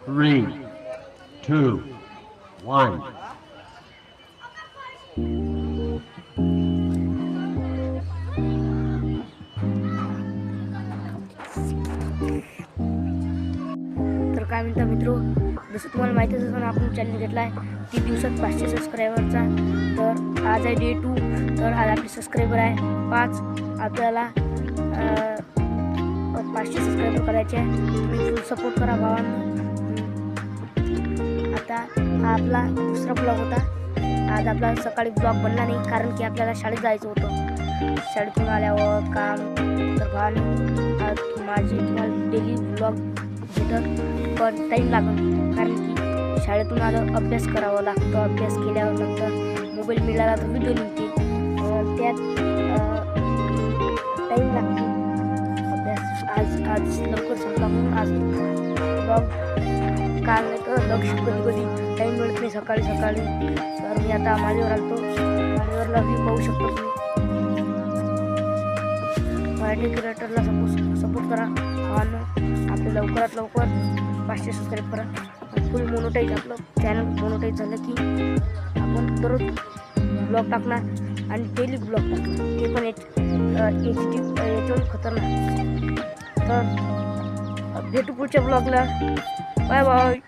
3, 2, 1. तर काय म्हणता मित्रो, जसं तुम्हाला माहितीच असेल आपण चॅनल घेतला आहे 3 दिवसात 500 सबस्क्रायबरचा. तर आज आहे डे 2. तर आज आपले सबस्क्रायबर आहे 5. आपल्याला 500 सबस्क्रायबर करायचे आहे. तुम्ही फुल सपोर्ट करा भावांनो. आता हा आपला दुसरा ब्लॉग होता. आज आपला सकाळी ब्लॉग बनला नाही कारण की आपल्याला शाळेत जायचं होतं. शाळेतून आल्यावर काम. तर भावांनो, आज माझे तुम्हाला डेली ब्लॉग भेटत पण टाईम लागेल कारण की शाळेतून आलं अभ्यास करावा लागतो. अभ्यास केल्यावर नंतर मोबाईल मिळाला तर व्हिडिओ निघते, त्यात टाईम लागते. अभ्यास आज लवकर संपला म्हणून आज ब्लॉग काल नाही तर लक्ष कधी टाईम मिळत नाही सकाळी. तर मी आता माळीवर आलतो. माळीवरला व्ह्यू पाहू शकतो तुम्ही. मराठी क्रिएटरला सपोर्ट करा भावांनो. आपलं लवकरात लवकर 500 सबस्क्राईब करा. फुल मोनोटाईज, आपलं चॅनल मोनोटाईज झालं की आपण दररोज ब्लॉग टाकणार आणि डेली ब्लॉग टाकणार, ते पण याच्यावर खतरनाक. तर भेटू पुढच्या ब्लॉगला. Bye bye.